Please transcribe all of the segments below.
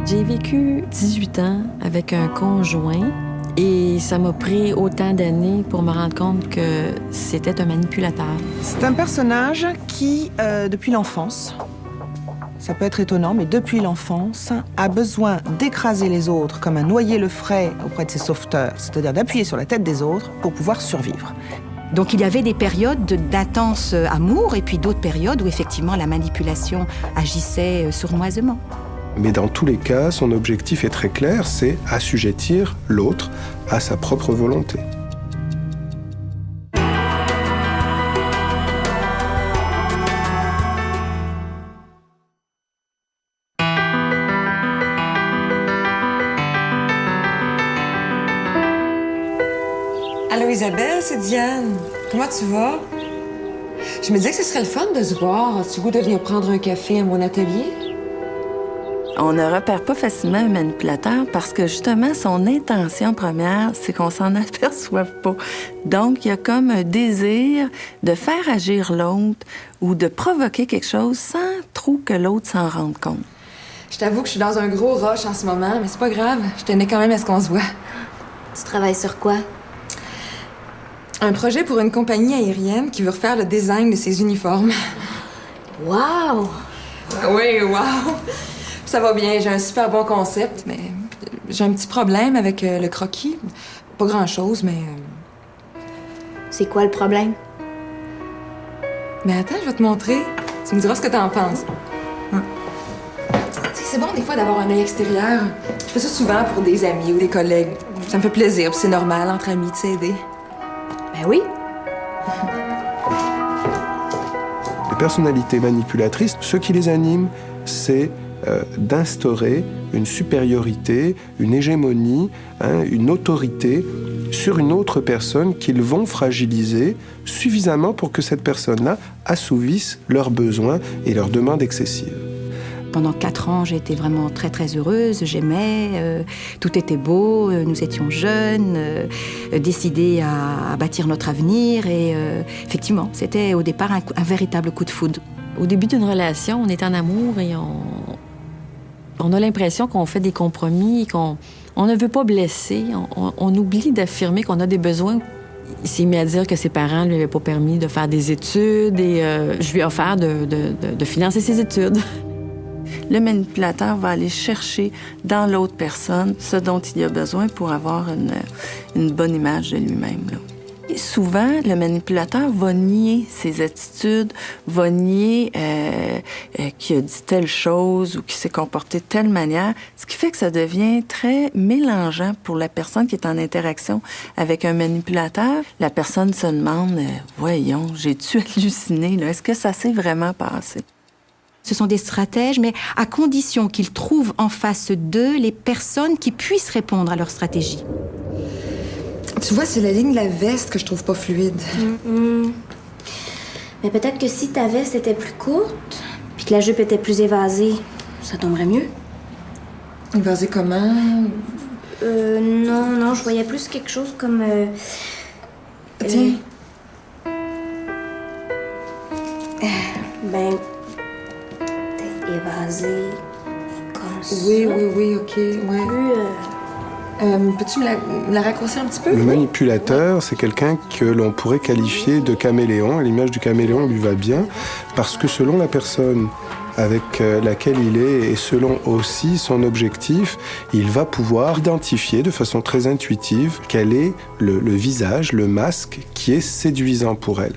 J'ai vécu 18 ans avec un conjoint et ça m'a pris autant d'années pour me rendre compte que c'était un manipulateur. C'est un personnage qui, depuis l'enfance, ça peut être étonnant, mais depuis l'enfance, a besoin d'écraser les autres comme un noyer le ferait auprès de ses sauveteurs, c'est-à-dire d'appuyer sur la tête des autres pour pouvoir survivre. Donc il y avait des périodes d'intense amour et puis d'autres périodes où effectivement la manipulation agissait sournoisement. Mais dans tous les cas, son objectif est très clair, c'est assujettir l'autre à sa propre volonté. Allô Isabelle, c'est Diane. Comment tu vas? Je me disais que ce serait le fun de se voir. As-tu le goût de venir prendre un café à mon atelier? On ne repère pas facilement un manipulateur parce que justement, son intention première, c'est qu'on s'en aperçoive pas. Donc, il y a comme un désir de faire agir l'autre ou de provoquer quelque chose sans trop que l'autre s'en rende compte. Je t'avoue que je suis dans un gros rush en ce moment, mais c'est pas grave. Je tenais quand même à ce qu'on se voit. Tu travailles sur quoi? Un projet pour une compagnie aérienne qui veut refaire le design de ses uniformes. Wow! Oui, wow! Ça va bien, j'ai un super bon concept, mais j'ai un petit problème avec le croquis. Pas grand-chose, mais... C'est quoi le problème? Mais attends, je vais te montrer. Tu me diras ce que t'en penses. Tu sais, c'est bon des fois d'avoir un œil extérieur. Je fais ça souvent pour des amis ou des collègues. Ça me fait plaisir, puis c'est normal entre amis de s'aider. Ben oui. Les personnalités manipulatrices, ce qui les anime, c'est d'instaurer une supériorité, une hégémonie, une autorité sur une autre personne qu'ils vont fragiliser suffisamment pour que cette personne-là assouvisse leurs besoins et leurs demandes excessives. Pendant 4 ans, j'ai été vraiment très, très heureuse. J'aimais, tout était beau, nous étions jeunes, décidés à bâtir notre avenir. Et effectivement, c'était au départ un véritable coup de foudre. Au début d'une relation, on est en amour et on a l'impression qu'on fait des compromis, qu'on ne veut pas blesser. On oublie d'affirmer qu'on a des besoins. Il s'est mis à dire que ses parents ne lui avaient pas permis de faire des études et je lui ai offert de financer ses études. Le manipulateur va aller chercher dans l'autre personne ce dont il a besoin pour avoir une bonne image de lui-même, là. Et souvent, le manipulateur va nier ses attitudes, va nier qu'il a dit telle chose ou qu'il s'est comporté de telle manière, ce qui fait que ça devient très mélangeant pour la personne qui est en interaction avec un manipulateur. La personne se demande « Voyons, j'ai-tu halluciné, là? Est-ce que ça s'est vraiment passé? » Ce sont des stratèges, mais à condition qu'ils trouvent en face d'eux les personnes qui puissent répondre à leur stratégie. Tu vois, c'est la ligne de la veste que je trouve pas fluide. Mais peut-être que si ta veste était plus courte, puis que la jupe était plus évasée, ça tomberait mieux. Évasée comment? Non, je voyais plus quelque chose comme... Tiens. Ben... t'es évasée comme ça. Oui, OK, ouais. Plus, Peux-tu me la raccourcir un petit peu? Le manipulateur, c'est quelqu'un que l'on pourrait qualifier de caméléon. L'image du caméléon lui va bien parce que selon la personne avec laquelle il est et selon aussi son objectif, il va pouvoir identifier de façon très intuitive quel est le visage, le masque qui est séduisant pour elle.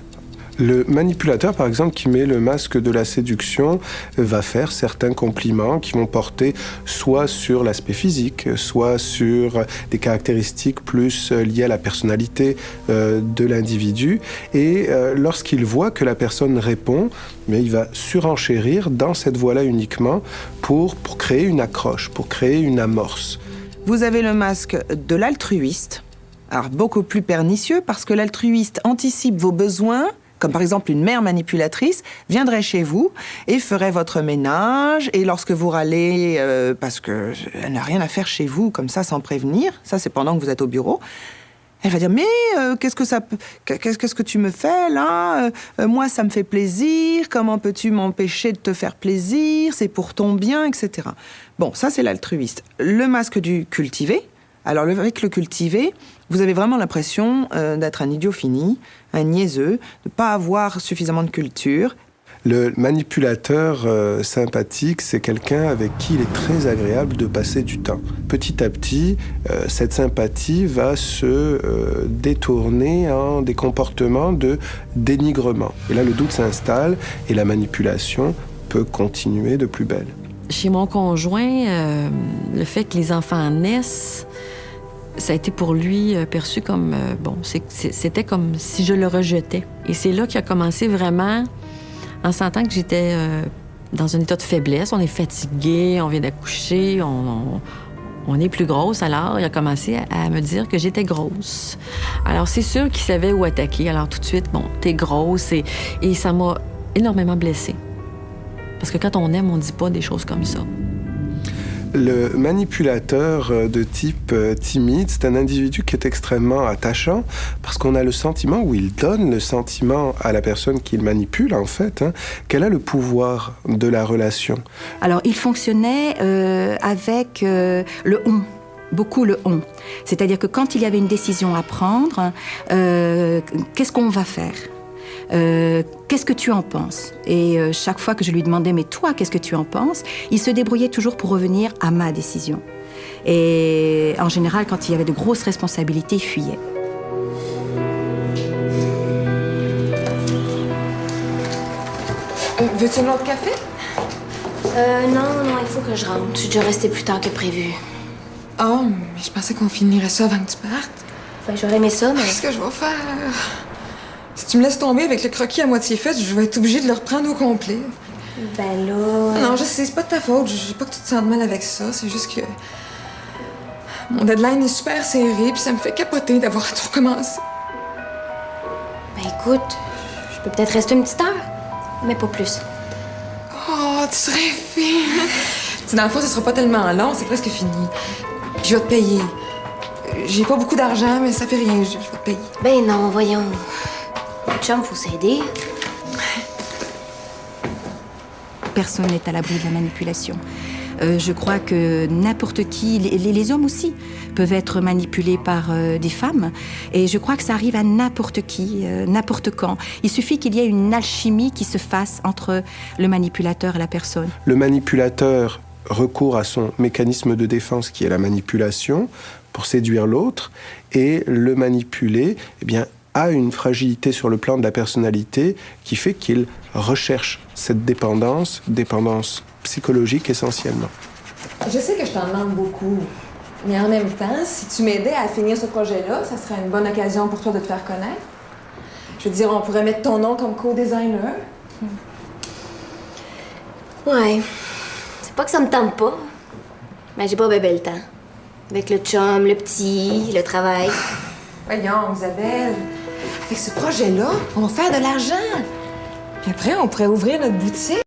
Le manipulateur, par exemple, qui met le masque de la séduction, va faire certains compliments qui vont porter soit sur l'aspect physique, soit sur des caractéristiques plus liées à la personnalité de l'individu. Et lorsqu'il voit que la personne répond, mais il va surenchérir dans cette voie-là uniquement pour créer une accroche, pour créer une amorce. Vous avez le masque de l'altruiste, alors beaucoup plus pernicieux parce que l'altruiste anticipe vos besoins, comme par exemple une mère manipulatrice, viendrait chez vous et ferait votre ménage. Et lorsque vous râlez parce qu'elle n'a rien à faire chez vous, comme ça, sans prévenir, ça c'est pendant que vous êtes au bureau, Elle va dire, mais qu'est-ce que tu me fais là? Moi, ça me fait plaisir. Comment peux-tu m'empêcher de te faire plaisir? C'est pour ton bien, etc. Bon, ça, c'est l'altruiste. Le masque du cultivé. Alors, avec le cultivé, vous avez vraiment l'impression d'être un idiot fini, un niaiseux, de ne pas avoir suffisamment de culture. Le manipulateur sympathique, c'est quelqu'un avec qui il est très agréable de passer du temps. Petit à petit, cette sympathie va se détourner en des comportements de dénigrement. Et là, le doute s'installe et la manipulation peut continuer de plus belle. Chez mon conjoint, le fait que les enfants naissent, ça a été pour lui perçu comme... c'était comme si je le rejetais. Et c'est là qu'il a commencé vraiment... En sentant que j'étais dans un état de faiblesse, on est fatigué, on vient d'accoucher, on est plus grosse. Alors, il a commencé à me dire que j'étais grosse. Alors, c'est sûr qu'il savait où attaquer. Alors, tout de suite, bon, t'es grosse. Et ça m'a énormément blessée. Parce que quand on aime, on dit pas des choses comme ça. Le manipulateur de type timide, c'est un individu qui est extrêmement attachant parce qu'on a le sentiment, ou il donne le sentiment à la personne qu'il manipule, en fait, qu'elle a le pouvoir de la relation. Alors, il fonctionnait avec le « on ». Beaucoup le « on ». C'est-à-dire que quand il y avait une décision à prendre, qu'est-ce qu'on va faire ? Qu'est-ce que tu en penses? Et chaque fois que je lui demandais, mais toi, qu'est-ce que tu en penses? Il se débrouillait toujours pour revenir à ma décision. Et en général, quand il y avait de grosses responsabilités, il fuyait. Veux-tu un autre café? Non, il faut que je rentre. Je suis déjà restée plus tard que prévu. Oh, mais je pensais qu'on finirait ça avant que tu partes. Ben, j'aurais aimé ça, mais... Qu'est-ce que je vais faire? Si tu me laisses tomber avec le croquis à moitié fait, je vais être obligée de le reprendre au complet. Ben là... Non, je sais, c'est pas de ta faute. Je veux pas que tu te sentes mal avec ça. C'est juste que... Mon deadline est super serré, puis ça me fait capoter d'avoir à tout recommencer. Ben écoute, je peux peut-être rester une petite heure, mais pas plus. Oh, tu serais fine. Dans le fond, ce sera pas tellement long, c'est presque fini. Puis je vais te payer. J'ai pas beaucoup d'argent, mais ça fait rien, je vais te payer. Ben non, voyons. Le chum, faut s'aider. Personne n'est à l'abri de la manipulation. Je crois que n'importe qui, les hommes aussi, peuvent être manipulés par des femmes. Et je crois que ça arrive à n'importe qui, n'importe quand. Il suffit qu'il y ait une alchimie qui se fasse entre le manipulateur et la personne. Le manipulateur recourt à son mécanisme de défense qui est la manipulation pour séduire l'autre, et le manipulé, eh bien, a une fragilité sur le plan de la personnalité qui fait qu'il recherche cette dépendance psychologique essentiellement. Je sais que je t'en demande beaucoup, mais en même temps, si tu m'aidais à finir ce projet-là, ça serait une bonne occasion pour toi de te faire connaître. Je veux dire, on pourrait mettre ton nom comme co-designer. Ouais. C'est pas que ça me tente pas, mais j'ai pas bébé le temps. Avec le chum, le petit, le travail. Voyons, Isabelle, avec ce projet-là, on va faire de l'argent. Puis après, on pourrait ouvrir notre boutique.